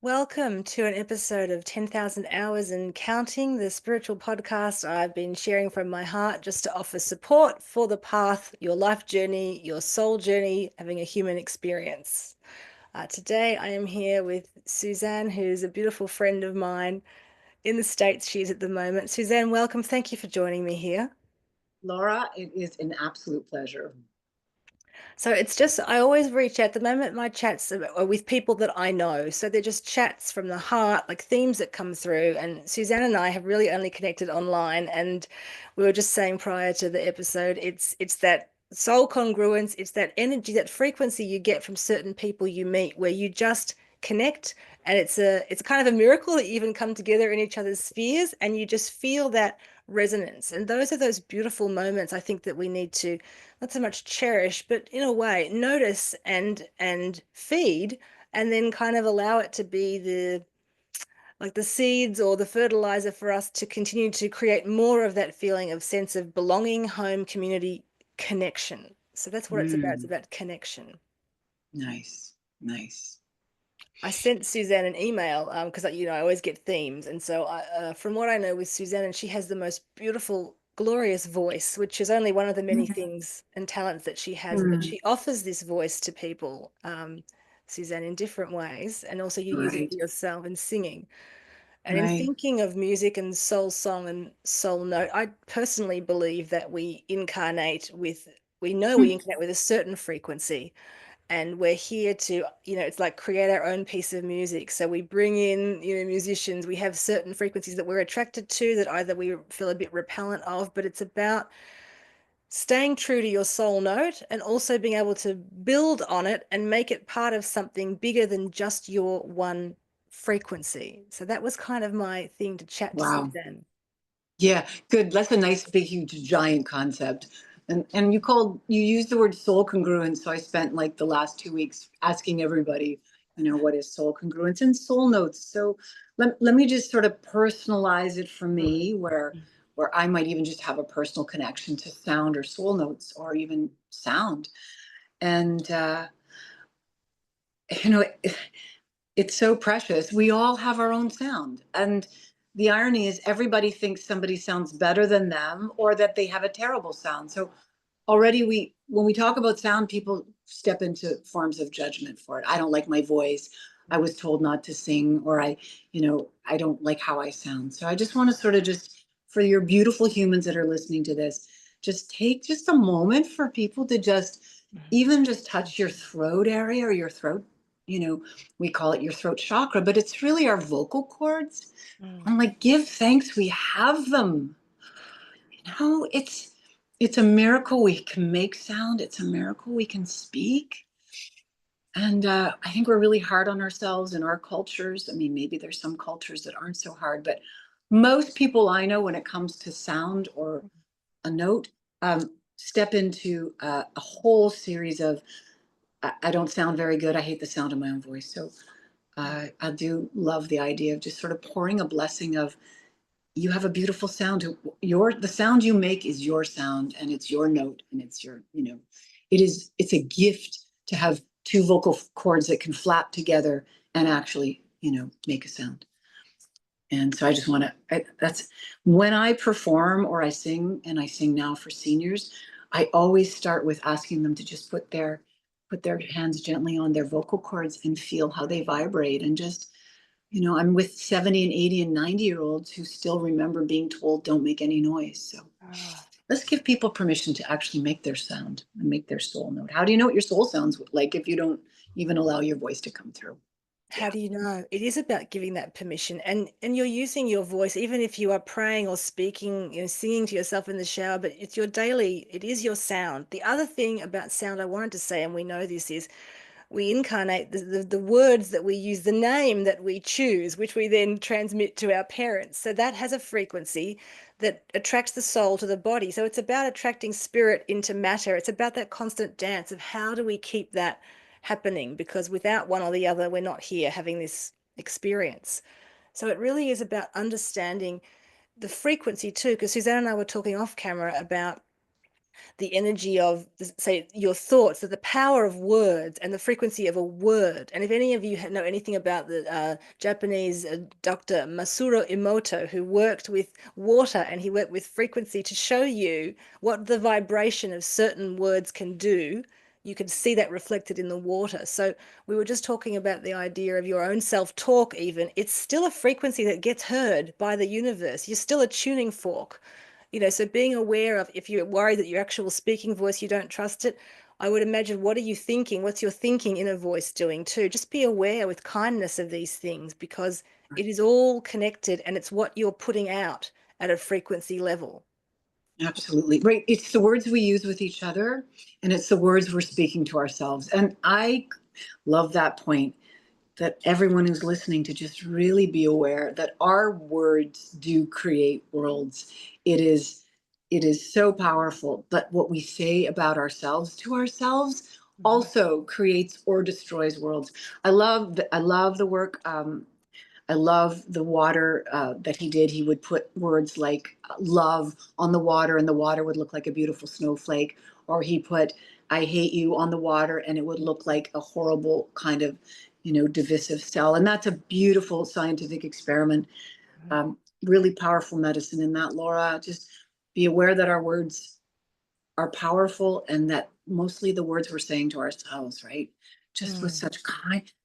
Welcome to an episode of 10,000 Hours and Counting, the spiritual podcast I've been sharing from my heart just to offer support for the path, your life journey, your soul journey, having a human experience. Today I am here with Suzanne, who's a beautiful friend of mine in the States she is at the moment. Suzanne, welcome. Thank you for joining me here. Laura, it is an absolute pleasure. So it's just, I always reach out. The moment my chats are with people that I know. So they're just chats from the heart, like themes that come through. And Suzanne and I have really only connected online. And we were just saying prior to the episode, it's that soul congruence, it's that energy, that frequency you get from certain people you meet where you just connect. And it's kind of a miracle that you even come together in each other's spheres and you just feel that resonance. And those are those beautiful moments I think that we need to not so much cherish, but in a way notice and feed, and then kind of allow it to be the like the seeds or the fertilizer for us to continue to create more of that feeling of sense of belonging, home, community, connection. So that's what it's about. It's Mm, about connection. nice, nice. I sent Suzanne an email because I always get themes, and so from what I know with Suzanne, and she has the most beautiful, glorious voice, which is only one of the many things and talents that she has. But Mm, she offers this voice to people, Suzanne, in different ways, and also you use it right, for yourself in singing. And in right. thinking of music and soul song and soul note, I personally believe that we know we Mm, incarnate with a certain frequency, and we're here to it's like create our own piece of music. So we bring in musicians, we have certain frequencies that we're attracted to that either we feel a bit repellent of, but it's about staying true to your soul note and also being able to build on it and make it part of something bigger than just your one frequency. So that was kind of my thing to chat to wow. Suzanne. Yeah, good. That's a nice, big, huge, giant concept. And you used the word soul congruence. So I spent like the last 2 weeks asking everybody, what is soul congruence and soul notes. So let me just sort of personalize it for me, where I might even just have a personal connection to sound or soul notes or even sound. And you know, it's so precious. We all have our own sound. And the irony is, everybody thinks somebody sounds better than them or that they have a terrible sound. So already when we talk about sound, people step into forms of judgment for it. I don't like my voice. I was told not to sing, or I don't like how I sound. So I just want to sort of just, for your beautiful humans that are listening to this, just take just a moment for people to just even just touch your throat area or your throat. You know, we call it your throat chakra, but it's really our vocal cords. Mm. I'm like, give thanks we have them. It's a miracle we can make sound. It's a miracle we can speak. And I think we're really hard on ourselves in our cultures. I mean, maybe there's some cultures that aren't so hard, but most people I know, when it comes to sound or a note, step into a whole series of, I don't sound very good. I hate the sound of my own voice. So I do love the idea of just sort of pouring a blessing of, you have a beautiful sound. The sound you make is your sound, and it's your note, and it's a gift to have two vocal cords that can flap together and actually, make a sound. And so I just want to, that's when I perform or I sing, and I sing now for seniors, I always start with asking them to just put their hands gently on their vocal cords and feel how they vibrate. And just, I'm with 70 and 80 and 90-year-olds who still remember being told, don't make any noise. So Ah. let's give people permission to actually make their sound and make their soul note. How do you know what your soul sounds like if you don't even allow your voice to come through? How Yeah. do you know? It is about giving that permission, and you're using your voice, even if you are praying or speaking, singing to yourself in the shower, but it's your daily, it is your sound. The other thing about sound I wanted to say, and we know this, is we incarnate the words that we use, the name that we choose, which we then transmit to our parents. So that has a frequency that attracts the soul to the body. So it's about attracting spirit into matter. It's about that constant dance of how do we keep that happening? Because without one or the other, we're not here having this experience. So it really is about understanding the frequency too, because Suzanne and I were talking off camera about the energy of, say, your thoughts, so the power of words and the frequency of a word. And if any of you know anything about the Japanese Dr. Masuro Emoto, who worked with water and he worked with frequency to show you what the vibration of certain words can do, you can see that reflected in the water. So we were just talking about the idea of your own self-talk even. It's still a frequency that gets heard by the universe. You're still a tuning fork. So being aware of, if you're worried that your actual speaking voice, you don't trust it, I would imagine, what are you thinking? What's your thinking inner voice doing too? Just be aware with kindness of these things, because it is all connected and it's what you're putting out at a frequency level. Absolutely. Right. It's the words we use with each other, and it's the words we're speaking to ourselves. And I love that point, that everyone who's listening to just really be aware that our words do create worlds. It is it is so powerful, but what we say about ourselves to ourselves Mhm. also creates or destroys worlds. I love the work. I love the water that he did. He would put words like love on the water, and the water would look like a beautiful snowflake. Or he put I hate you on the water, and it would look like a horrible kind of, divisive cell. And that's a beautiful scientific experiment. Really powerful medicine in that, Laura. Just be aware that our words are powerful, and that mostly the words we're saying to ourselves, right? Just with Mm, such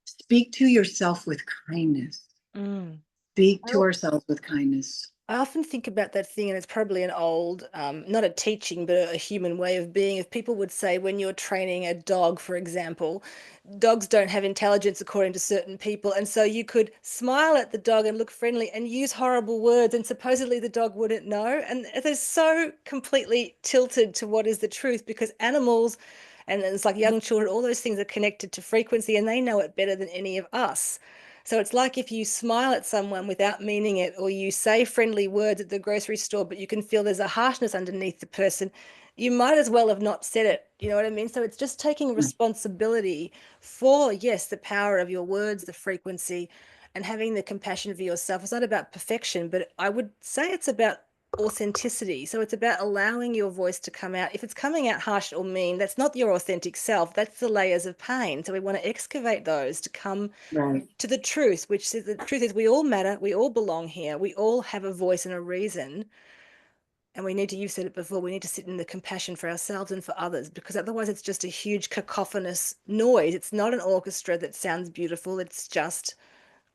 speak to yourself with kindness. mm. Speak to ourselves with kindness. I often think about that thing, and it's probably an old, not a teaching, but a human way of being. If people would say, when you're training a dog, for example, dogs don't have intelligence according to certain people. And so you could smile at the dog and look friendly and use horrible words, and supposedly the dog wouldn't know. And they're so completely tilted to what is the truth, because animals, and it's like young children, all those things are connected to frequency and they know it better than any of us. So it's like if you smile at someone without meaning it, or you say friendly words at the grocery store, but you can feel there's a harshness underneath the person, you might as well have not said it. You know what I mean? So it's just taking responsibility for, yes, the power of your words, the frequency, and having the compassion for yourself. It's not about perfection, but I would say it's about authenticity. So it's about allowing your voice to come out. If it's coming out harsh or mean, that's not your authentic self. That's the layers of pain. So we want to excavate those to come Right, to the truth, which is, the truth is, we all matter, we all belong here, we all have a voice and a reason. And we need to, you've said it before, we need to sit in the compassion for ourselves and for others, because otherwise it's just a huge cacophonous noise. It's not an orchestra that sounds beautiful, it's just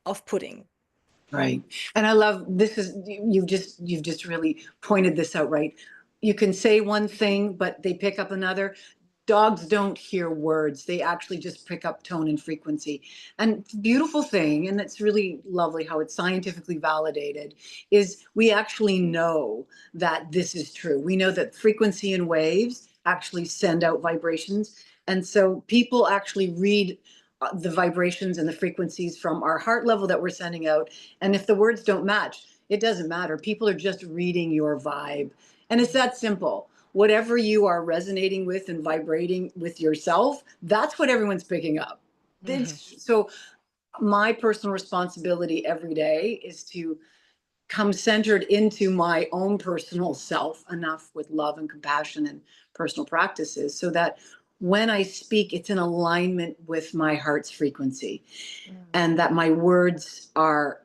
off-putting. right. And I love this is you've just really pointed this out, right? You can say one thing, but they pick up another. Dogs don't hear words. They actually just pick up tone and frequency. And beautiful thing, and it's really lovely how it's scientifically validated, is we actually know that this is true. We know that frequency and waves actually send out vibrations. And so people actually read the vibrations and the frequencies from our heart level that we're sending out. And if the words don't match, it doesn't matter. People are just reading your vibe. And it's that simple. Whatever you are resonating with and vibrating with yourself, that's what everyone's picking up. Mhm. So my personal responsibility every day is to come centered into my own personal self enough with love and compassion and personal practices, so that when I speak, it's in alignment with my heart's frequency, Mm, and that my words are,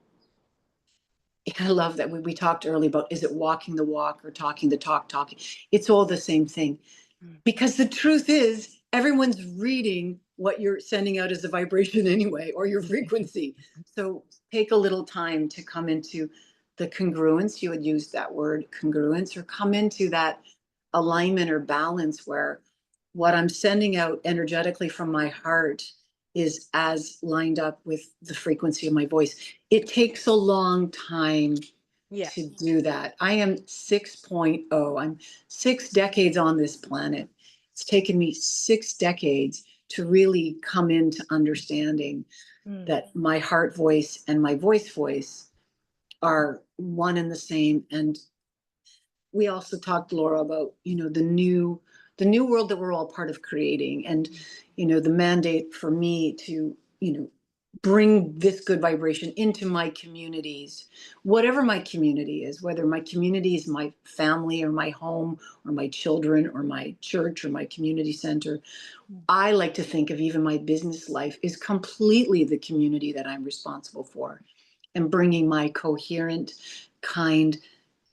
I love that we talked earlier about, is it walking the walk or talking the talk, talking? It's all the same thing. mm, Because the truth is, everyone's reading what you're sending out as a vibration anyway, or your frequency. So take a little time to come into the congruence. You would use that word congruence, or come into that alignment or balance where what I'm sending out energetically from my heart is as lined up with the frequency of my voice. It takes a long time yeah. to do that. I am 6.0. I'm 6 decades on this planet. It's taken me 6 decades to really come into understanding Mm, that my heart voice and my voice are one and the same. And we also talked, Laura, about, the new world that we're all part of creating. And, the mandate for me to, bring this good vibration into my communities, whatever my community is, whether my community is my family or my home or my children or my church or my community center. I like to think of even my business life is completely the community that I'm responsible for, and bringing my coherent, kind,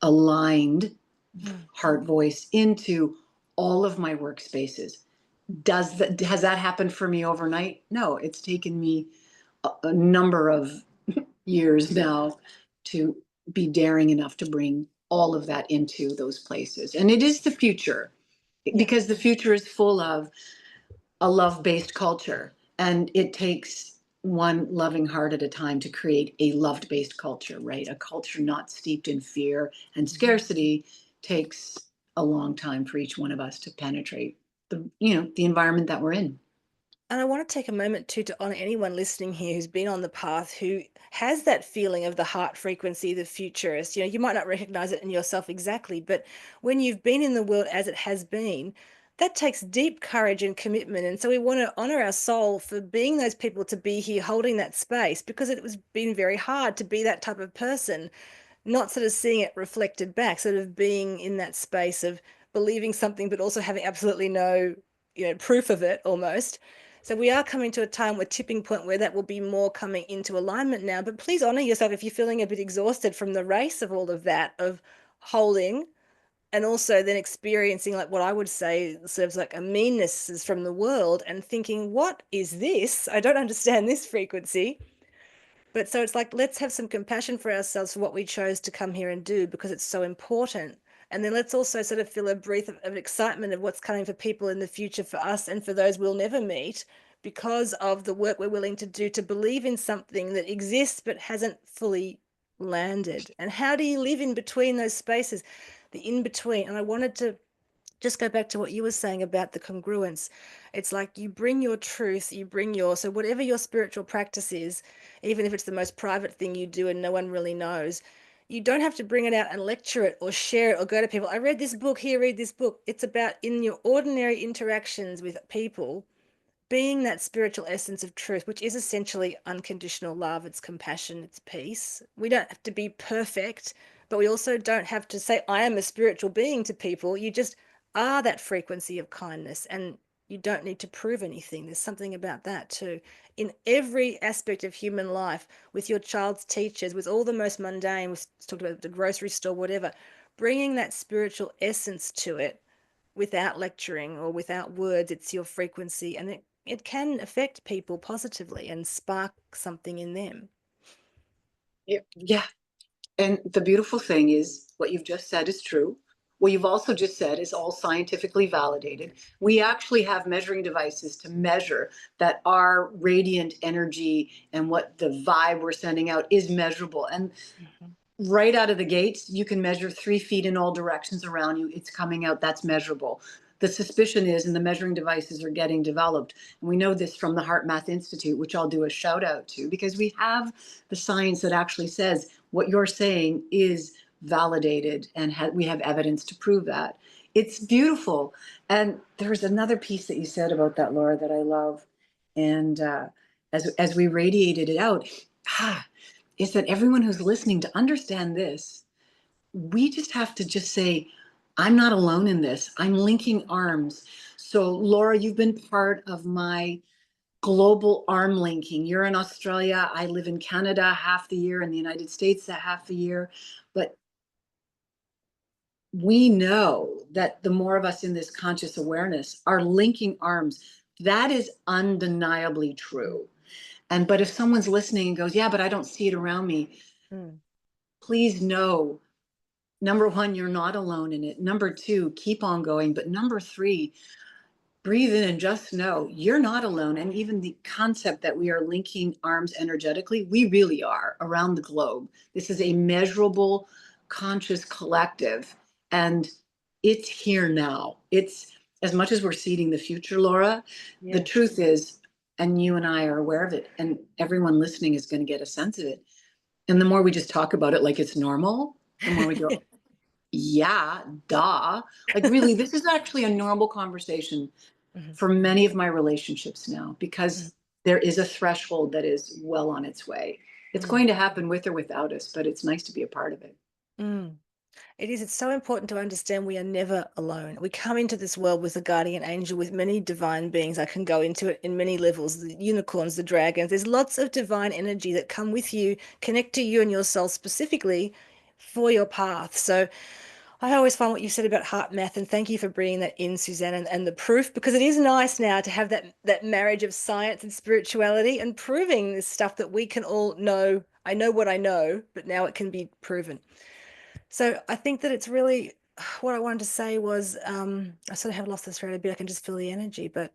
aligned Mm. heart voice into all of my workspaces. Has that happened for me overnight? No, it's taken me a number of years now to be daring enough to bring all of that into those places. And it is the future, Yeah. because the future is full of a love-based culture, and it takes one loving heart at a time to create a love-based culture, right? A culture not steeped in fear and scarcity takes a long time for each one of us to penetrate the environment that we're in. And I want to take a moment too to honor anyone listening here who's been on the path, who has that feeling of the heart frequency, the futurist. You might not recognize it in yourself exactly, but when you've been in the world as it has been, that takes deep courage and commitment. And so we want to honor our soul for being those people, to be here holding that space, because it was been very hard to be that type of person, not sort of seeing it reflected back, sort of being in that space of believing something, but also having absolutely no, proof of it almost. So we are coming to a time, where tipping point, where that will be more coming into alignment now. But please honor yourself if you're feeling a bit exhausted from the race of all of that, of holding, and also then experiencing, like, what I would say serves like a meanness is from the world, and thinking, what is this? I don't understand this frequency. But so it's like, let's have some compassion for ourselves for what we chose to come here and do, because it's so important. And then let's also sort of feel a breath of excitement of what's coming for people in the future, for us and for those we'll never meet, because of the work we're willing to do to believe in something that exists but hasn't fully landed. And how do you live in between those spaces, the in between? And I wanted to just go back to what you were saying about the congruence. It's like you bring your truth, you bring your, so whatever your spiritual practice is, even if it's the most private thing you do and no one really knows, you don't have to bring it out and lecture it or share it or go to people, I read this book, here, read this book. It's about in your ordinary interactions with people, being that spiritual essence of truth, which is essentially unconditional love, it's compassion, it's peace. We don't have to be perfect, but we also don't have to say, I am a spiritual being to people. You just are that frequency of kindness, and you don't need to prove anything. There's something about that too. In every aspect of human life, with your child's teachers, with all the most mundane, we talked about the grocery store, whatever, bringing that spiritual essence to it without lecturing or without words, it's your frequency, and it can affect people positively and spark something in them. Yeah. And the beautiful thing is, what you've just said is true. What you've also just said is all scientifically validated. We actually have measuring devices to measure that our radiant energy and what the vibe we're sending out is measurable. And Mhm. right out of the gates, you can measure 3 feet in all directions around you. It's coming out. That's measurable. The suspicion is, and the measuring devices are getting developed. And we know this from the Heart Math Institute, which I'll do a shout out to, because we have the science that actually says what you're saying is validated, and we have evidence to prove that. It's beautiful. And there's another piece that you said about that, Laura, that I love. And as we radiated it out, ah, is that everyone who's listening, to understand this, we just have to just say, I'm not alone in this. I'm linking arms. So, Laura, you've been part of my global arm linking. You're in Australia. I live in Canada half the year, in the United States that half the year. But we know that the more of us in this conscious awareness are linking arms. That is undeniably true. And but if someone's listening and goes, yeah, but I don't see it around me, Mm. please know, number one, you're not alone in it. Number two, keep on going. But number three, breathe in and just know you're not alone. And even the concept that we are linking arms energetically, we really are around the globe. This is a measurable, conscious collective. And it's here now. It's, as much as we're seeding the future, Laura, the Yeah. truth is, and you and I are aware of it, and everyone listening is going to get a sense of it. And the more we just talk about it like it's normal, the more we go, yeah, duh. Like, really, this is actually a normal conversation Mhm. for many of my relationships now, Mhm. because there is a threshold that is well on its way. It's Mm, going to happen with or without us, but it's nice to be a part of it. mm. It is. It's so important to understand we are never alone. We come into this world with a guardian angel, with many divine beings. I can go into it in many levels, the unicorns, the dragons. There's lots of divine energy that come with you, connect to you and your soul specifically for your path. So I always find what you said about heart math, and thank you for bringing that in, Suzanne, and the proof, because it is nice now to have that marriage of science and spirituality and proving this stuff that we can all know. I know what I know, but now it can be proven. So I think that it's really what I wanted to say was I sort of have lost the thread a bit. I can just feel the energy, but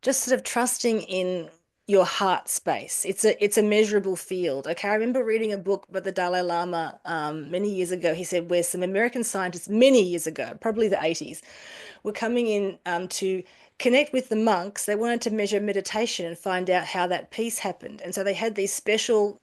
just sort of trusting in your heart space. It's a measurable field. Okay, I remember reading a book by the Dalai Lama many years ago. He said where some American scientists many years ago, probably the 80s, were coming in to connect with the monks. They wanted to measure meditation and find out how that peace happened. And so they had these special,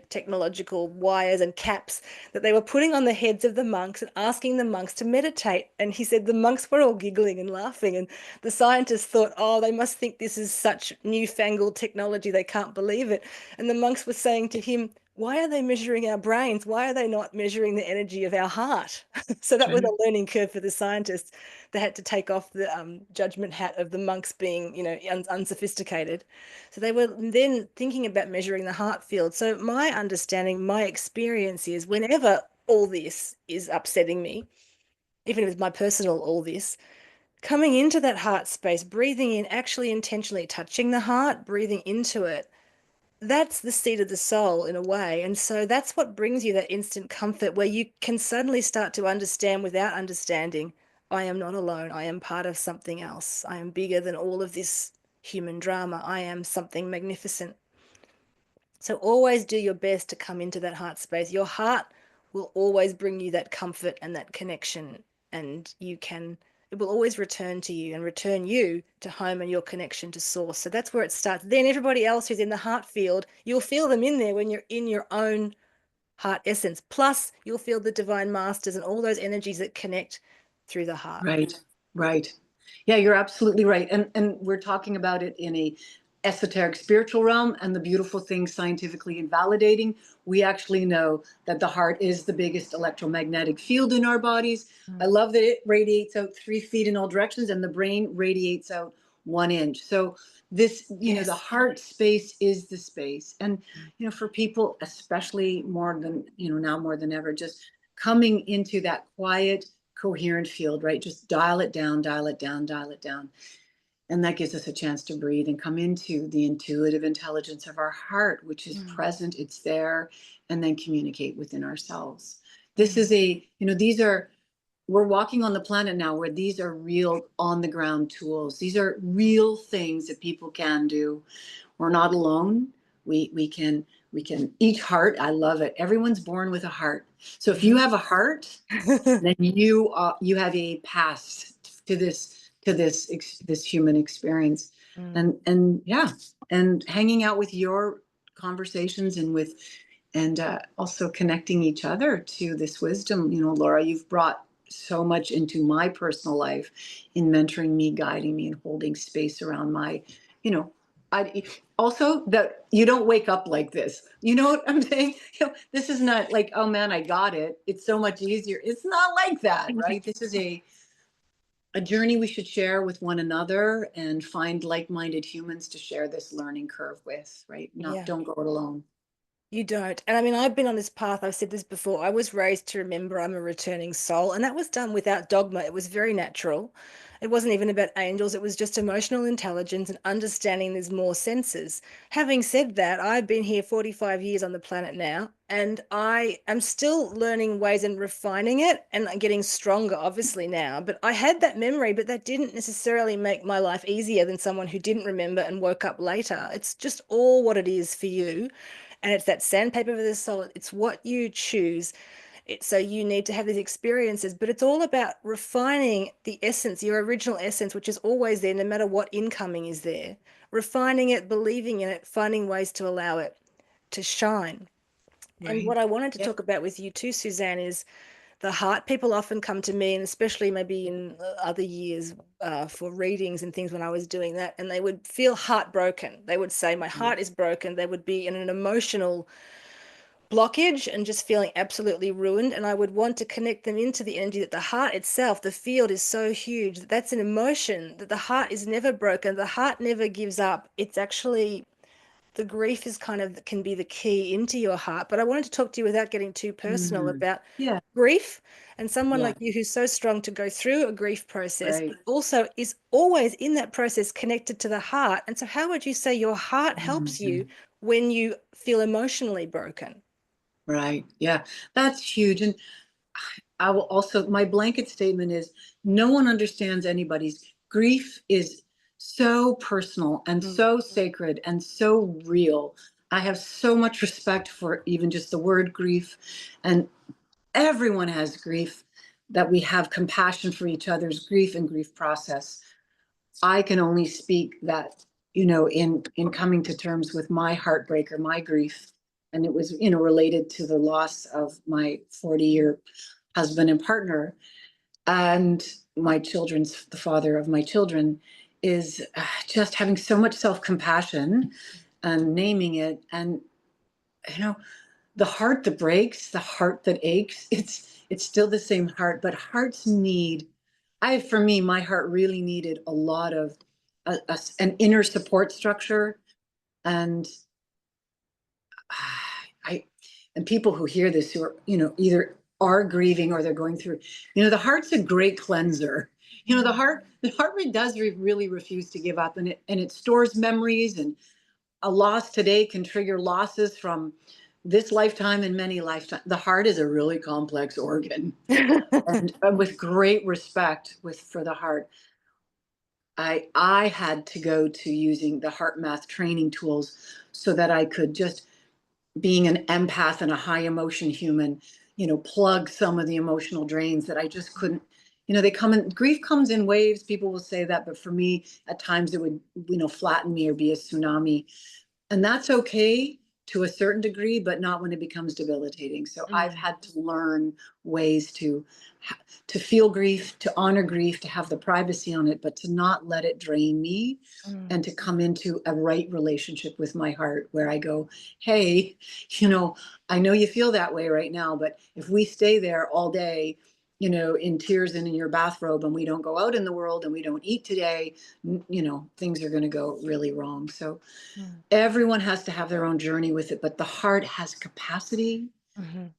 technological wires and caps that they were putting on the heads of the monks and asking the monks to meditate. And he said the monks were all giggling and laughing. And the scientists thought, oh, they must think this is such newfangled technology. They can't believe it. And the monks were saying to him, why are they measuring our brains? Why are they not measuring the energy of our heart? So that was Right. a learning curve for the scientists. They had to take off the judgment hat of the monks being, unsophisticated. So they were then thinking about measuring the heart field. So my understanding, my experience is whenever all this is upsetting me, even with my personal all this, coming into that heart space, breathing in, actually intentionally touching the heart, breathing into it, that's the seat of the soul in a way. And so that's what brings you that instant comfort where you can suddenly start to understand without understanding. I am not alone. I am part of something else. I am bigger than all of this human drama. I am something magnificent. So always do your best to come into that heart space. Your heart will always bring you that comfort and that connection, and it will always return to you and return you to home and your connection to source. So that's where it starts. Then everybody else who's in the heart field, you'll feel them in there when you're in your own heart essence. Plus, you'll feel the divine masters and all those energies that connect through the heart. Right, right. Yeah, you're absolutely right. And we're talking about it in a esoteric spiritual realm, and the beautiful thing scientifically invalidating. We actually know that the heart is the biggest electromagnetic field in our bodies. I Mm. love that it radiates out 3 feet in all directions, and the brain radiates out 1 inch. So this, the Yes. heart space is the space. And for people, especially more than, now more than ever, just coming into that quiet, coherent field, right? Just dial it down, dial it down, dial it down. And that gives us a chance to breathe and come into the intuitive intelligence of our heart, which is Mm. present, it's there, and then communicate within ourselves. This Mm. is we're walking on the planet now where these are real on the ground tools. These are real things that people can do. We're not alone. We can each heart. I love it. Everyone's born with a heart. So if you Mhm. have a heart, then you have a past to this human experience, Mm. and yeah, and hanging out with your conversations and also connecting each other to this wisdom. Laura, you've brought so much into my personal life in mentoring me, guiding me, and holding space around my you know I also that you don't wake up like this. You know what I'm saying? This is not like, oh man, I got it. It's so much easier. It's not like that, right? This is a journey we should share with one another and find like-minded humans to share this learning curve with, right? Not Yeah. Don't go it alone. You don't. And I mean, I've been on this path. I've said this before. I was raised to remember I'm a returning soul, and that was done without dogma. It was very natural. It wasn't even about angels. It was just emotional intelligence and understanding there's more senses. Having said that, I've been here 45 years on the planet now, and I am still learning ways and refining it and getting stronger, obviously, now. But I had that memory, but that didn't necessarily make my life easier than someone who didn't remember and woke up later. It's just all what it is for you, and it's that sandpaper for the soul. It's what you choose. So you need to have these experiences, but it's all about refining the essence, your original essence, which is always there, no matter what incoming is there. Refining it, believing in it, finding ways to allow it to shine. And Right. what I wanted to Yep. talk about with you too, Suzanne, is the heart. People often come to me, and especially maybe in other years for readings and things when I was doing that, and they would feel heartbroken. They would say, my heart is broken. They would be in an emotional blockage and just feeling absolutely ruined. And I would want to connect them into the energy that the heart itself, the field is so huge that that's an emotion, that the heart is never broken. The heart never gives up. It's actually the grief is kind of can be the key into your heart. But I wanted to talk to you without getting too personal Mhm. about Yeah, grief and someone yeah, like you who's so strong to go through a grief process, right. but also is always in that process connected to the heart. And so, how would you say your heart helps you Mhm. when you feel emotionally broken? Right. Yeah, that's huge. And I will also, my blanket statement is no one understands anybody's grief is so personal and Mm, so sacred and so real. I have so much respect for even just the word grief. And everyone has grief, that we have compassion for each other's grief and grief process. I can only speak that, in coming to terms with my heartbreak or my grief. And it was, related to the loss of my 40-year husband and partner, and the father of my children, is just having so much self-compassion and naming it. And, you know, the heart that breaks, the heart that aches, it's still the same heart, but hearts need, for me, my heart really needed a lot of an inner support structure. And I, and people who hear this, who are, either are grieving or they're going through, the heart's a great cleanser. The heart really does really refuse to give up, and it stores memories, and a loss today can trigger losses from this lifetime and many lifetimes. The heart is a really complex organ, mm. and with great respect for the heart, I had to go to using the heart math training tools so that I could, just being an empath and a high emotion human, plug some of the emotional drains that I just couldn't. They come in, grief comes in waves. People will say that, but for me, at times it would, flatten me or be a tsunami. And that's okay to a certain degree, but not when it becomes debilitating. So I've Mm, had to learn ways to feel grief, to honor grief, to have the privacy on it, but to not let it drain me, mm, and to come into a right relationship with my heart where I go, hey, I know you feel that way right now, but if we stay there all day, in tears and in your bathrobe, and we don't go out in the world and we don't eat today, things are going to go really wrong. So mm, everyone has to have their own journey with it, but the heart has capacity. mhm,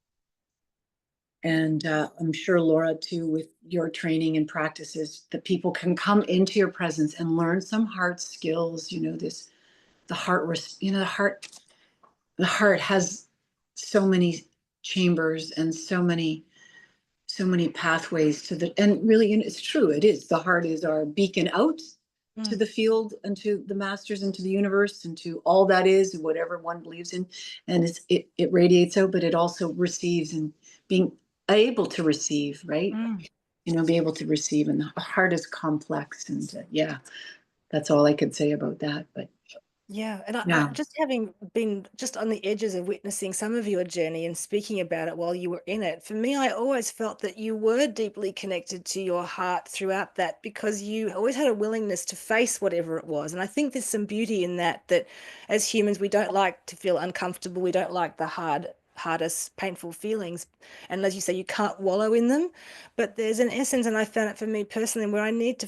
And I'm sure, Laura, too, with your training and practices, that people can come into your presence and learn some heart skills. The heart, the heart has so many chambers and so many pathways to the, and really, it's true. It is, the heart is our beacon out to mm, the field and to the masters and to the universe and to all that is, whatever one believes in. And it radiates out, but it also receives, and being able to receive, right? mm. Be able to receive. And the heart is complex. And yeah, that's all I could say about that. But Yeah, and I yeah. just having been just on the edges of witnessing some of your journey and speaking about it while you were in it, for me, I always felt that you were deeply connected to your heart throughout that because you always had a willingness to face whatever it was. And I think there's some beauty in that, that as humans, we don't like to feel uncomfortable. We don't like the hardest, painful feelings. And as you say, you can't wallow in them. But there's an essence, and I found it for me personally, where I need to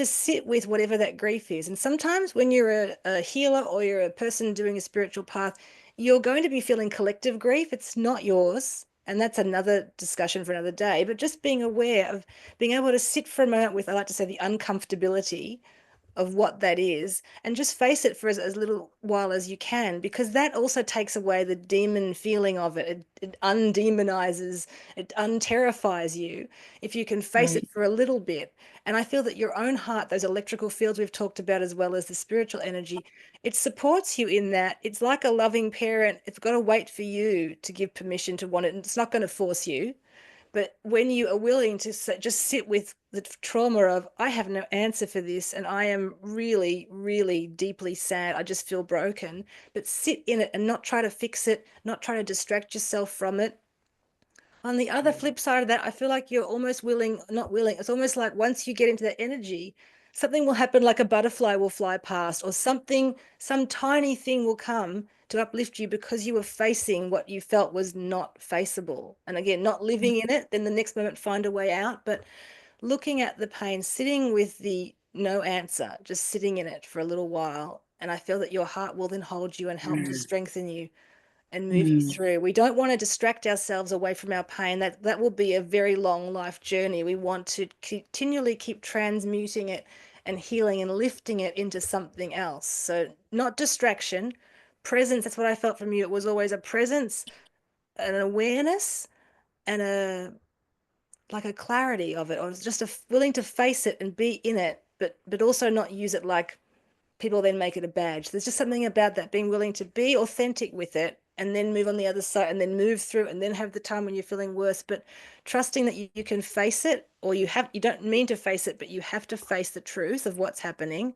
sit with whatever that grief is. And sometimes when you're a healer or you're a person doing a spiritual path, you're going to be feeling collective grief. It's not yours. And that's another discussion for another day. But just being aware of being able to sit for a moment with, I like to say, the uncomfortability of what that is and just face it for as little while as you can, because that also takes away the demon feeling of it. It undemonizes, it unterrifies you if you can face it Right. for a little bit. And I feel that your own heart, those electrical fields we've talked about, as well as the spiritual energy, it supports you in that. It's like a loving parent. It's got to wait for you to give permission to want it, and it's not going to force you. But when you are willing to just sit with the trauma of, I have no answer for this, and I am really, really deeply sad, I just feel broken, but sit in it and not try to fix it, not try to distract yourself from it. On the other flip side of that, I feel like you're almost willing, not willing. It's almost like once you get into that energy, something will happen, like a butterfly will fly past, or something, some tiny thing will come to uplift you because you were facing what you felt was not faceable. And again, not living in it, then the next moment find a way out. But looking at the pain, sitting with the no answer, just sitting in it for a little while. And I feel that your heart will then hold you and help to Mm, strengthen you and move you mm, through. We don't want to distract ourselves away from our pain. That will be a very long life journey. We want to continually keep transmuting it and healing and lifting it into something else. So not distraction, presence. That's what I felt from you. It was always a presence, an awareness, and a like a clarity of it, or just a willing to face it and be in it, but also not use it like people then make it a badge. There's just something about that, being willing to be authentic with it and then move on the other side and then move through and then have the time when you're feeling worse, but trusting that you can face it, or you don't mean to face it, but you have to face the truth of what's happening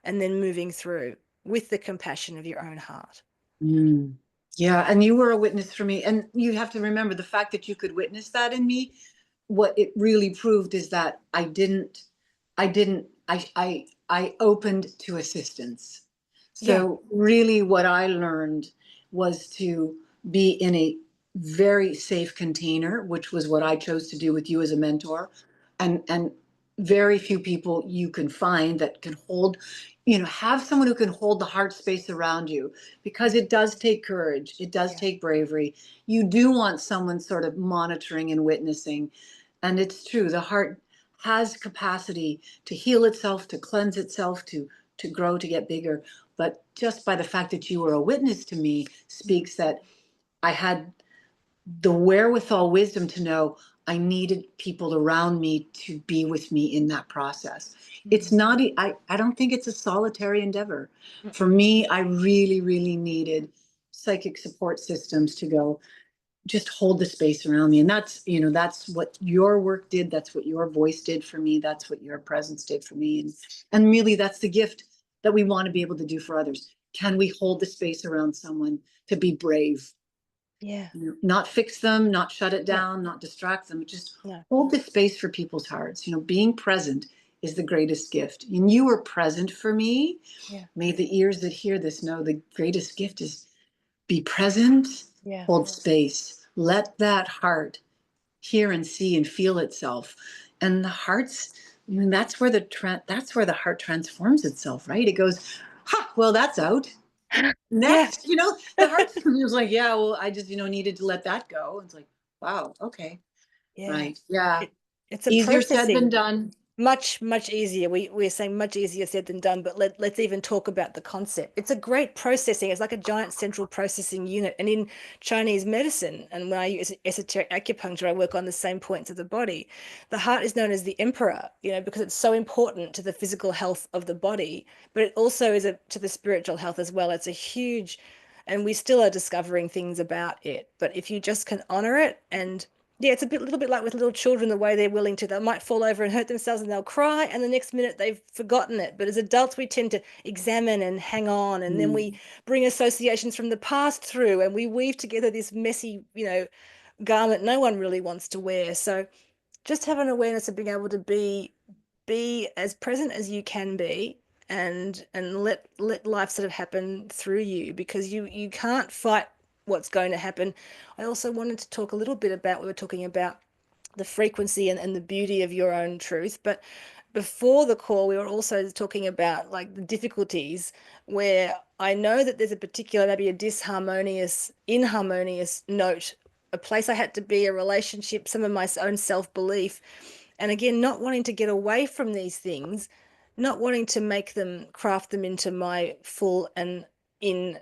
and then moving through with the compassion of your own heart. mm. Yeah, and you were a witness for me. And you have to remember the fact that you could witness that in me. What it really proved is that I opened to assistance. Yeah. So really what I learned was to be in a very safe container, which was what I chose to do with you as a mentor. And very few people you can find that can hold, have someone who can hold the heart space around you, because it does take courage. It does Yeah. take bravery. You do want someone sort of monitoring and witnessing. And it's true, the heart has capacity to heal itself, to cleanse itself, to grow, to get bigger. But just by the fact that you were a witness to me speaks that I had the wherewithal wisdom to know I needed people around me to be with me in that process. It's Mm. not, I don't think it's a solitary endeavor. For Mm-mm. me, I really, really needed psychic support systems to go, just hold the space around me. And that's what your work did. That's what your voice did for me. That's what your presence did for me. And really, that's the gift that we want to be able to do for others. Can we hold the space around someone to be brave? Yeah. Not fix them, not shut it No, down, not distract them, just no. hold the space for people's hearts. Being present is the greatest gift. And you were present for me. Yeah. May the ears that hear this know the greatest gift is be present, Yeah. hold space, let that heart hear and see and feel itself. And the heart's, that's where the heart transforms itself, right? It goes, ha, well, that's out. Yeah. Next, the heart was like, yeah, well, I just, needed to let that go. It's like, wow, okay, Yeah. right. Yeah. It, it's a Easier said than processing. done. Much easier. We're saying much easier said than done, but let's even talk about the concept. It's a great processing. It's like a giant central processing unit. And in Chinese medicine, and when I use esoteric acupuncture, I work on the same points of the body. The heart is known as the emperor, because it's so important to the physical health of the body, but it also is to the spiritual health as well. It's a huge, and we still are discovering things about it. But if you just can honor it, and yeah, it's little bit like with little children, the way they're willing to, they might fall over and hurt themselves and they'll cry, and the next minute they've forgotten it. But as adults, we tend to examine and hang on, and then Mm, we bring associations from the past through, and we weave together this messy, garment no one really wants to wear. So just have an awareness of being able to be as present as you can be, and let life sort of happen through you, because you can't fight what's going to happen. I also wanted to talk a little bit about, we were talking about the frequency and the beauty of your own truth. But before the call, we were also talking about like the difficulties where I know that there's a particular, maybe a disharmonious, inharmonious note, a place I had to be, a relationship, some of my own self-belief. And again, not wanting to get away from these things, not wanting to make them, craft them into my full and in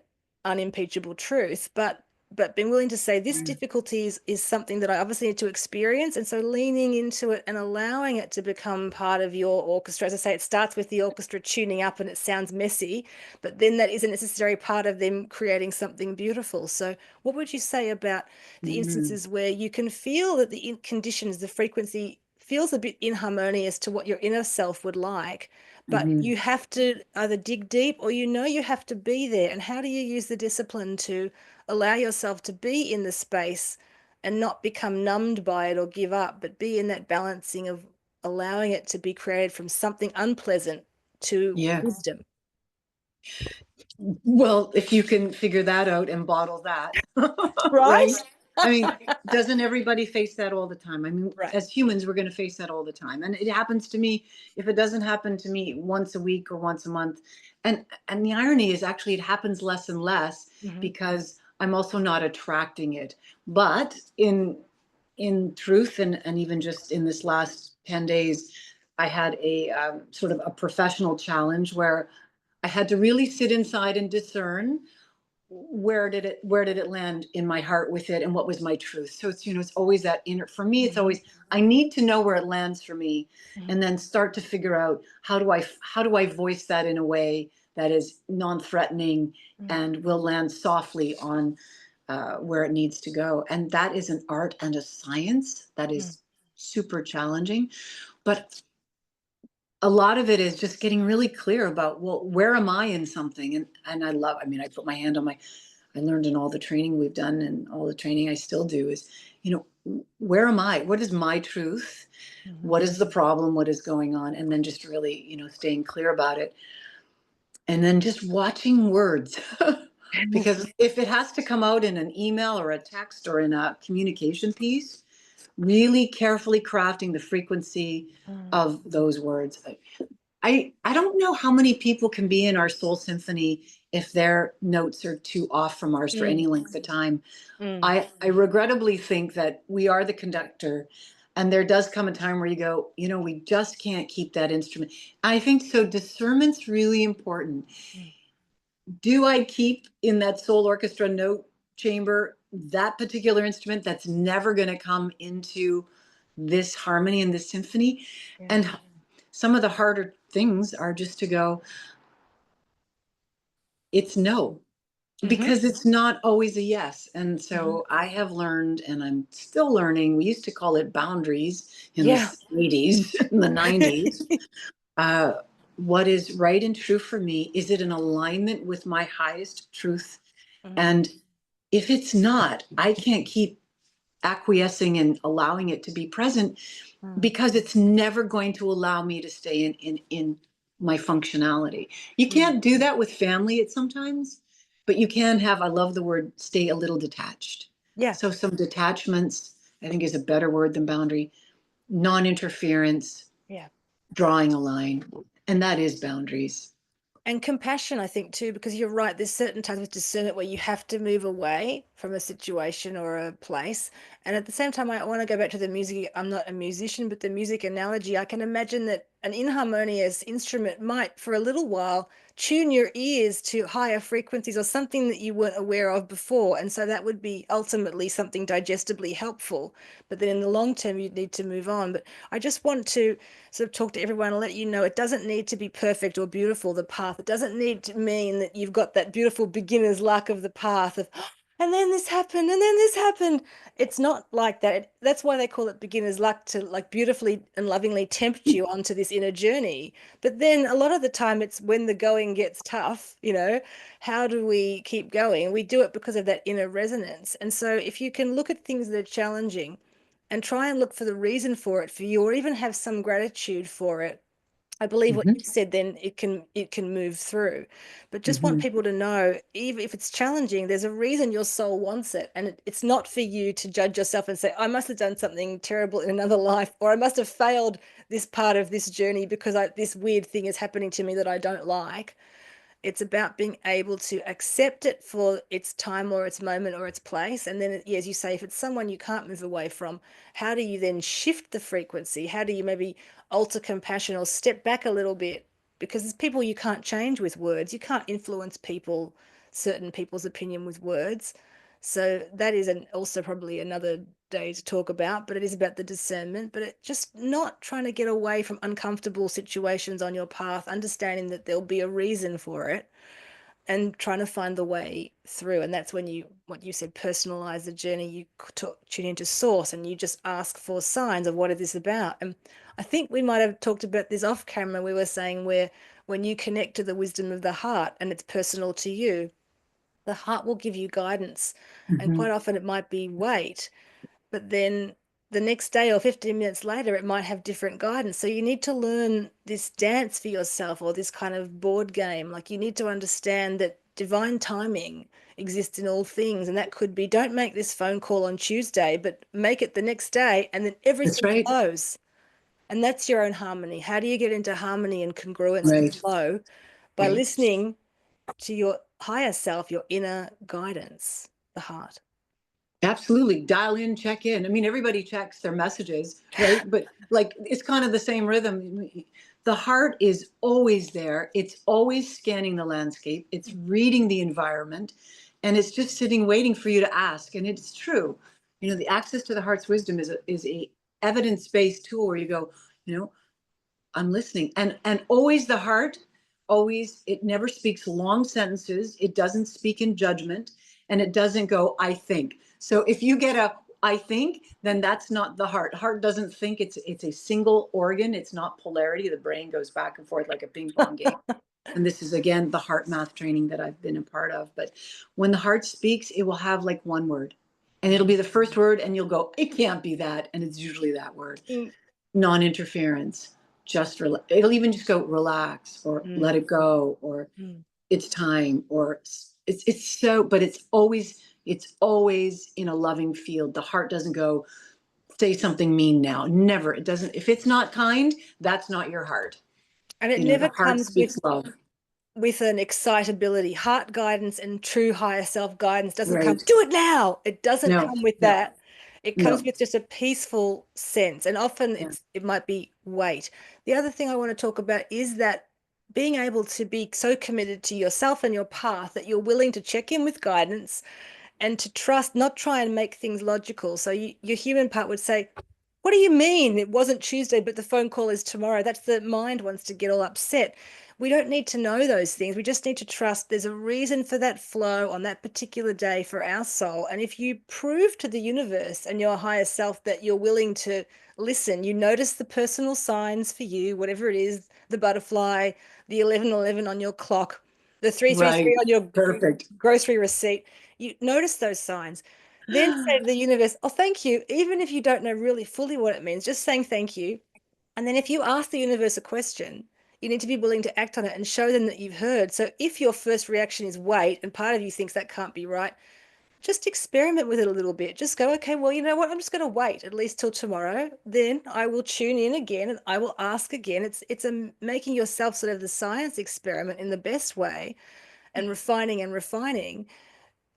unimpeachable truth, but being willing to say this mm, difficulty is something that I obviously need to experience. And so leaning into it and allowing it to become part of your orchestra. As I say, it starts with the orchestra tuning up and it sounds messy, but then that is a necessary part of them creating something beautiful. So what would you say about the mm, instances where you can feel that the conditions, the frequency feels a bit inharmonious to what your inner self would like, but mhm. you have to either dig deep, or you have to be there? And how do you use the discipline to allow yourself to be in the space and not become numbed by it or give up, but be in that balancing of allowing it to be created from something unpleasant to Yeah. wisdom. Well, if you can figure that out and bottle that, Right? right? I mean, doesn't everybody face that all the time? I mean, Right. as humans, we're going to face that all the time. And it happens to me. If it doesn't happen to me once a week or once a month, and the irony is actually it happens less and less Hmm. because I'm also not attracting it. But in truth, and even just in this last 10 days, I had a sort of a professional challenge where I had to really sit inside and discern where did it land in my heart with it and what was my truth. So it's, it's always that inner, for me it's Hmm. always, I need to know where it lands for me, Hmm. and then start to figure out how do I voice that in a way that is non-threatening and will land softly on where it needs to go. And that is an art and a science that Hmm. is super challenging. But a lot of it is just getting really clear about, well, where am I in something? And I mean, I put my hand on my, I learned in all the training we've done and all the training I still do is, where am I? What is my truth? Hmm. What is the problem? What is going on? And then just really, staying clear about it. And then just watching words. Because if it has to come out in an email or a text or in a communication piece, really carefully crafting the frequency Hmm. of those words. I don't know how many people can be in our soul symphony if their notes are too off from ours for any Mm, length of time. mm, I regrettably think that we are the conductor, and there does come a time where you go, we just can't keep that instrument. I think so. Discernment's really important. mm, Do I keep in that soul orchestra note chamber that particular instrument that's never going to come into this harmony and this symphony? yeah. And some of the harder things are just to go, it's no, Hmm. because it's not always a yes. And Hmm. so I have learned, and I'm still learning. We used to call it boundaries in the Yeah. 80s, in the 90s. Uh, what is right and true for me? Is it in alignment with my highest truth? Mm, And if it's not, I can't keep acquiescing and allowing it to be present, mm, because it's never going to allow me to stay in my functionality. You mm. can't do that with family at sometimes, but you can have, I love the word, stay a little detached. Yeah. So some detachments, I think, is a better word than boundary. Non-interference, Yeah. drawing a line, and that is boundaries. And compassion, I think, too, because you're right. There's certain times of discernment where you have to move away from a situation or a place. And at the same time, I want to go back to the music. I'm not a musician, but the music analogy, I can imagine that an inharmonious instrument might, for a little while, tune your ears to higher frequencies or something that you weren't aware of before. And so that would be ultimately something digestibly helpful. But then in the long term, you'd need to move on. But I just want to sort of talk to everyone and let you know it doesn't need to be perfect or beautiful, the path. It doesn't need to mean that you've got that beautiful beginner's luck of the path of, and then this happened, and then this happened. It's not like that. That's why they call it beginner's luck, to like beautifully and lovingly tempt you onto this inner journey. But then a lot of the time it's when the going gets tough, how do we keep going? We do it because of that inner resonance. And so if you can look at things that are challenging and try and look for the reason for it for you, or even have some gratitude for it, I believe what Mm-hmm, you said, then it can move through. But just want mm-hmm, people to know, even if it's challenging, there's a reason your soul wants it. And it's not for you to judge yourself and say, I must have done something terrible in another life, or I must have failed this part of this journey because this weird thing is happening to me that I don't like. It's about being able to accept it for its time or its moment or its place. And then, yeah, as you say, if it's someone you can't move away from, how do you then shift the frequency? How do you maybe alter compassion or step back a little bit? Because there's people you can't change with words. You can't influence people, certain people's opinion with words. So that is also probably another day to talk about, but it is about the discernment, but it just not trying to get away from uncomfortable situations on your path, understanding that there'll be a reason for it and trying to find the way through. And that's when what you said, personalize the journey. You tune into source and you just ask for signs of what is this about. And I think we might have talked about this off camera. We were saying where when you connect to the wisdom of the heart and it's personal to you, the heart will give you guidance. And mm-hmm. quite often it might be wait. but then the next day or 15 minutes later, it might have different guidance. So you need to learn this dance for yourself, or this kind of board game. Like, you need to understand that divine timing exists in all things. And that could be, don't make this phone call on Tuesday, but make it the next day, and then That's everything right. flows. And that's your own harmony. How do you get into harmony and congruence and Right. flow? By Right. listening to your higher self, your inner guidance, the heart. Absolutely. Dial in, check in. I mean, everybody checks their messages, right? But like, it's kind of the same rhythm. The heart is always there. It's always scanning the landscape. It's reading the environment, and it's just sitting waiting for you to ask. And it's true. You know, the access to the heart's wisdom is a evidence-based tool where you go, you know, I'm listening. And always the heart, always, it never speaks long sentences. It doesn't speak in judgment, and it doesn't go, I think. So if you get a I think, then that's not the heart. Heart doesn't think. It's a single organ. It's not polarity. The brain goes back and forth like a ping pong game. And this is again the heart math training that I've been a part of. But when the heart speaks, it will have like one word. And it'll be the first word, and you'll go, it can't be that. And it's usually that word. Mm, Non-interference, just it'll even just go relax or let mm, it go or mm. it's time or it's so, but it's always in a loving field. The heart doesn't go say something mean now. Never. It doesn't. If it's not kind, that's not your heart. And it You know, never the heart comes speaks love. with an excitability. Heart guidance and true higher self guidance doesn't come, Right. do it now. It doesn't No, come with no, that. It comes no. with just a peaceful sense. And often Yeah. it might be wait. The other thing I want to talk about is that being able to be so committed to yourself and your path that you're willing to check in with guidance and to trust, not try and make things logical. So your human part would say, what do you mean? It wasn't Tuesday, but the phone call is tomorrow. That's the mind wants to get all upset. We don't need to know those things. We just need to trust there's a reason for that flow on that particular day for our soul. And if you prove to the universe and your higher self that you're willing to listen, you notice the personal signs for you, whatever it is, the butterfly, the 11:11 on your clock, the 333 Right. on your Perfect. grocery receipt. You notice those signs. Then say to the universe, oh, thank you. Even if you don't know really fully what it means, just saying thank you. And then if you ask the universe a question, you need to be willing to act on it and show them that you've heard. So if your first reaction is wait, and part of you thinks that can't be right, just experiment with it a little bit. Just go, okay, well, you know what? I'm just going to wait at least till tomorrow. Then I will tune in again and I will ask again. It's a making yourself sort of the science experiment in the best way, and refining and refining.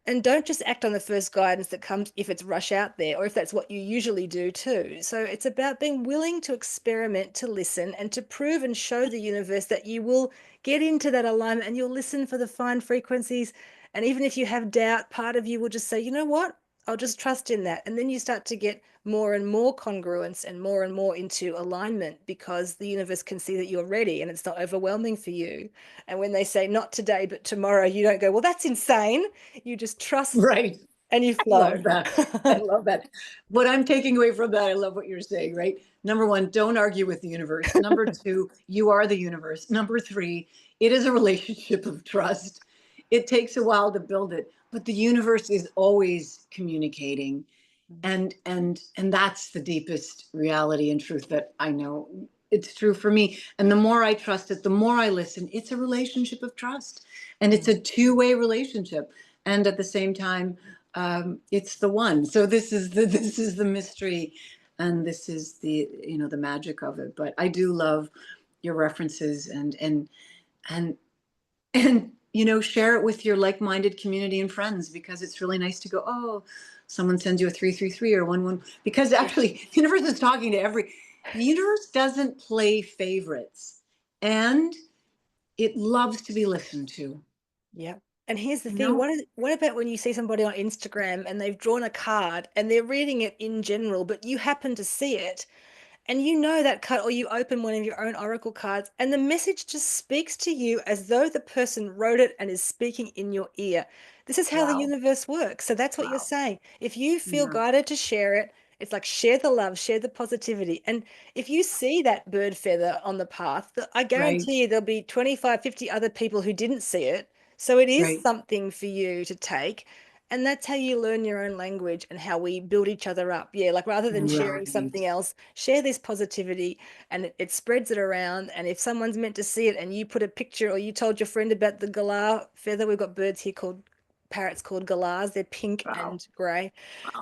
And don't just act on the first guidance that comes if it's rush out there, or if that's what you usually do too. So it's about being willing to experiment, to listen, and to prove and show the universe that you will get into that alignment and you'll listen for the fine frequencies. And even if you have doubt, part of you will just say, you know what? I'll just trust in that. And then you start to get more and more congruence and more into alignment, because the universe can see that you're ready and it's not overwhelming for you. And when they say not today, but tomorrow, you don't go, well, that's insane. You just trust Right. and you I flow. love that. I love that. What I'm taking away from that, I love what you're saying, right? Number one, don't argue with the universe. Number two, you are the universe. Number three, it is a relationship of trust. It takes a while to build it, but the universe is always communicating. And that's the deepest reality and truth that I know. It's true for me. And the more I trust it, the more I listen. It's a relationship of trust. And it's a two-way relationship. And at the same time, it's the one. So this is the mystery, and this is the magic of it. But I do love your references and and share it with your like-minded community and friends, because it's really nice to go, oh, someone sends you a 333 or 11, because actually the universe is talking to the universe doesn't play favorites, and it loves to be listened to. Yeah. And here's the you thing, know what about when you see somebody on Instagram and they've drawn a card and they're reading it in general, but you happen to see it, and you know that card, or you open one of your own oracle cards and the message just speaks to you as though the person wrote it and is speaking in your ear. This is how the wow. universe works. So that's what you're Wow. saying. If you feel Yeah. guided to share it, it's like share the love, share the positivity. And if you see that bird feather on the path, I Right. guarantee you there'll be 25, 50 other people who didn't see it. So it is Right. something for you to take. And that's how you learn your own language and how we build each other up. Yeah, like rather than sharing Right. something else, share this positivity, and it spreads it around. And if someone's meant to see it and you put a picture, or you told your friend about the galah feather, we've got birds here called parrots called galahs. They're pink Wow. and grey,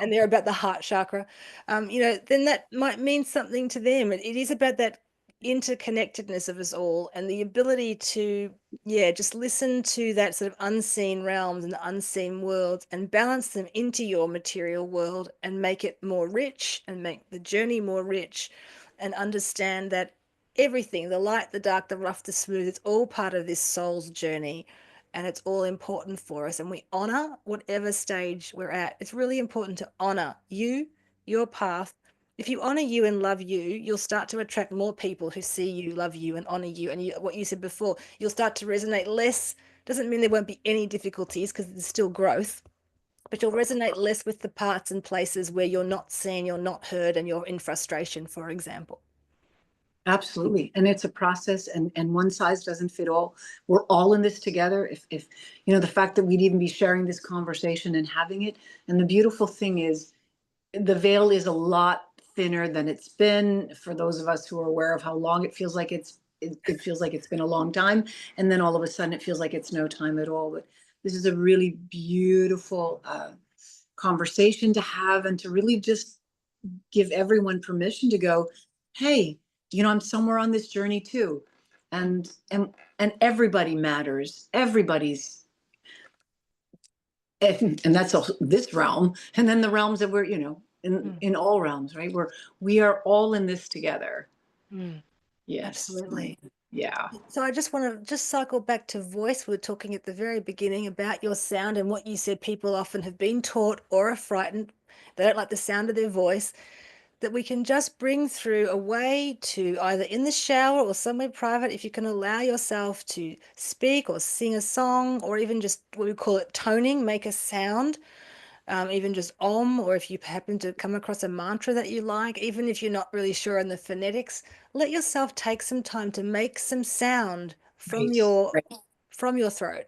and Wow. they're about the heart chakra. Then that might mean something to them. It is about that interconnectedness of us all and the ability to, yeah, just listen to that sort of unseen realms and the unseen worlds and balance them into your material world and make it more rich and make the journey more rich, and understand that everything, the light, the dark, the rough, the smooth, it's all part of this soul's journey, and it's all important for us, and we honor whatever stage we're at. It's really important to honor you, your path. If you honor you and love you, you'll start to attract more people who see you, love you, and honor you. And what you said before, you'll start to resonate less. Doesn't mean there won't be any difficulties, because there's still growth, but you'll resonate less with the parts and places where you're not seen, you're not heard, and you're in frustration, for example. Absolutely. And it's a process, and one size doesn't fit all. We're all in this together. If the fact that we'd even be sharing this conversation and having it. And the beautiful thing is the veil is a lot thinner than it's been for those of us who are aware of how long it feels like it feels like it's been a long time. And then all of a sudden it feels like it's no time at all. But this is a really beautiful conversation to have, and to really just give everyone permission to go, hey, I'm somewhere on this journey too. And everybody matters. Everybody's, and that's also this realm. And then the realms that we're, Mm, in all realms, right? We are all in this together. mm, Yes. absolutely. Yeah. So I just want to just cycle back to voice. We were talking at the very beginning about your sound and what you said people often have been taught or are frightened. They don't like the sound of their voice. That we can just bring through a way to, either in the shower or somewhere private, if you can allow yourself to speak or sing a song, or even just what we call it toning, make a sound, even just om, or if you happen to come across a mantra that you like, even if you're not really sure on the phonetics, let yourself take some time to make some sound from Right. your Right. throat,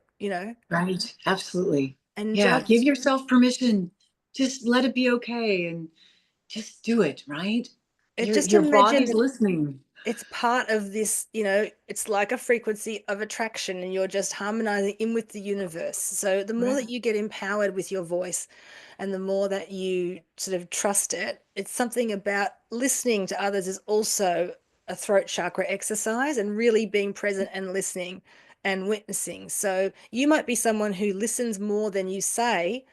Right. Absolutely. and Yeah. Give just yourself permission. Just let it be okay, and just do it, right? Your just your imagine body's that listening. it's part of this, it's like a frequency of attraction, and you're just harmonizing in with the universe. So the more Right. that you get empowered with your voice and the more that you sort of trust it, it's something about listening to others is also a throat chakra exercise, and really being present and listening and witnessing. So you might be someone who listens more than you say,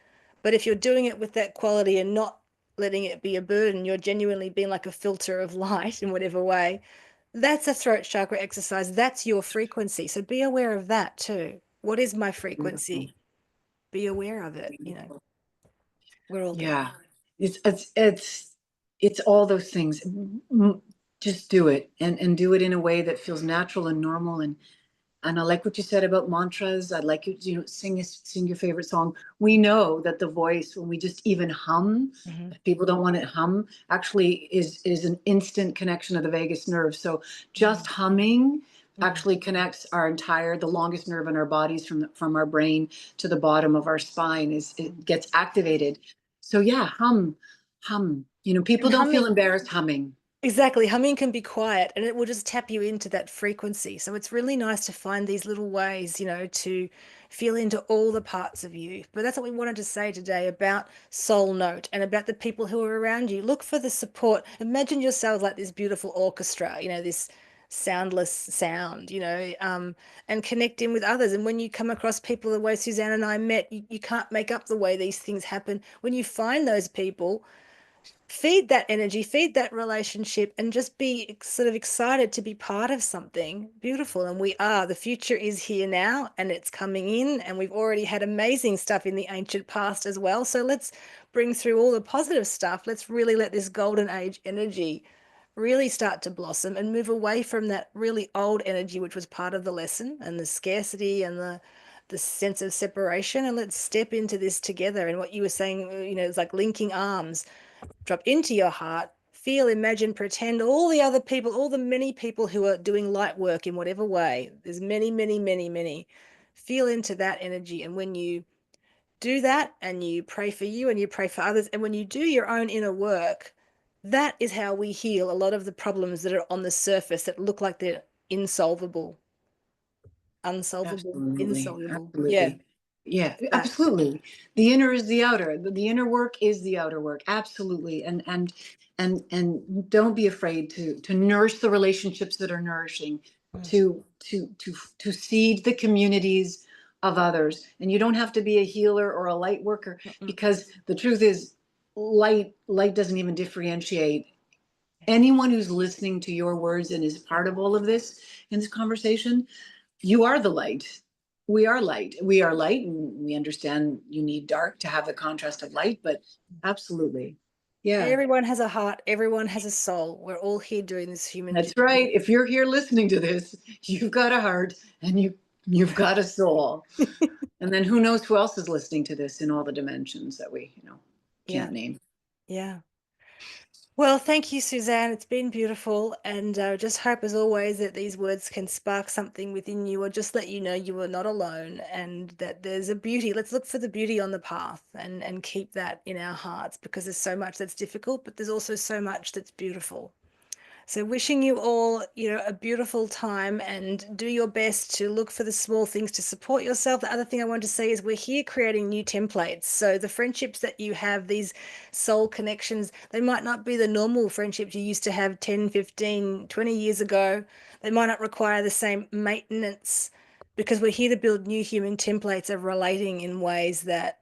but if you're doing it with that quality and not letting it be a burden, you're genuinely being like a filter of light in whatever way. That's a throat chakra exercise. That's your frequency. So be aware of that too. What is my Beautiful. frequency? Be aware of it. Beautiful. We're all there. Yeah. It's all those things. Just do it, and do it in a way that feels natural and normal. And I like what you said about mantras. I like you, sing your favorite song. We know that the voice, when we just even hum, Mhm. if people don't want it hum, actually is an instant connection of the vagus nerve. So just Mm, humming mm, actually connects the longest nerve in our bodies, from our brain to the bottom of our spine, it gets activated. So yeah, hum. People And don't feel humming, embarrassed humming. exactly. Humming can be quiet and it will just tap you into that frequency. So it's really nice to find these little ways, to feel into all the parts of you. But that's what we wanted to say today about Soul Note and about the people who are around you. Look for the support. Imagine yourself like this beautiful orchestra, this soundless sound, and connect in with others. And when you come across people the way Suzanne and I met, you can't make up the way these things happen. When you find those people, feed that energy, feed that relationship, and just be sort of excited to be part of something beautiful. And we are. The future is here now and it's coming in. And we've already had amazing stuff in the ancient past as well. So let's bring through all the positive stuff. Let's really let this golden age energy really start to blossom and move away from that really old energy, which was part of the lesson, and the scarcity and the sense of separation. And let's step into this together. And what you were saying, it's like linking arms. Drop into your heart, feel, imagine, pretend all the other people, all the many people who are doing light work in whatever way. There's many, many, many, many. Feel into that energy. And when you do that and you pray for you and you pray for others, and when you do your own inner work, that is how we heal a lot of the problems that are on the surface that look like they're insolvable, unsolvable, Absolutely. insoluble. Yeah, Absolutely. Yeah, that. absolutely. The inner is the outer. The inner work is the outer work. Absolutely. And don't be afraid to nurse the relationships that are nourishing, Mm, to seed the communities of others. And you don't have to be a healer or a light worker, mm-mm. because the truth is light doesn't even differentiate. Anyone who's listening to your words and is Yeah. part of all of this in this conversation, you are the light. We are light. We are light, and we understand you need dark to have the contrast of light, but absolutely. Yeah, Everyone has a heart, everyone has a soul. We're all here doing this human that's journey. right. If you're here listening to this, you've got a heart and you've got a soul. And then who knows who else is listening to this in all the dimensions that we, Yeah, can't name. yeah. Well, thank you, Suzanne. It's been beautiful. And just hope, as always, that these words can spark something within you or just let you know you are not alone and that there's a beauty. Let's look for the beauty on the path and keep that in our hearts, because there's so much that's difficult, but there's also so much that's beautiful. So wishing you all, a beautiful time, and do your best to look for the small things to support yourself. The other thing I want to say is we're here creating new templates. So the friendships that you have, these soul connections, they might not be the normal friendships you used to have 10, 15, 20 years ago. They might not require the same maintenance, because we're here to build new human templates of relating in ways that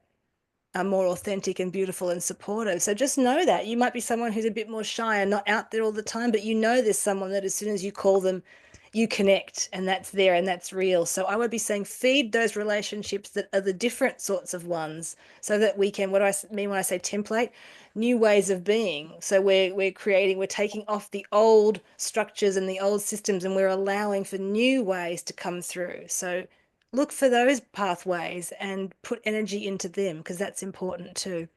are more authentic and beautiful and supportive. So just know that you might be someone who's a bit more shy and not out there all the time, but there's someone that as soon as you call them, you connect, and that's there and that's real. So I would be saying feed those relationships that are the different sorts of ones, so that we can, what do I mean when I say template, new ways of being. So we're taking off the old structures and the old systems, and we're allowing for new ways to come through. So look for those pathways and put energy into them, because that's important too.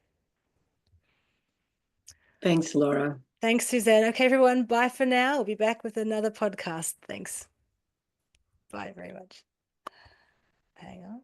Thanks, Laura. Thanks, Suzanne. Okay, everyone, bye for now. We'll be back with another podcast. Thanks. Bye very much. Hang on.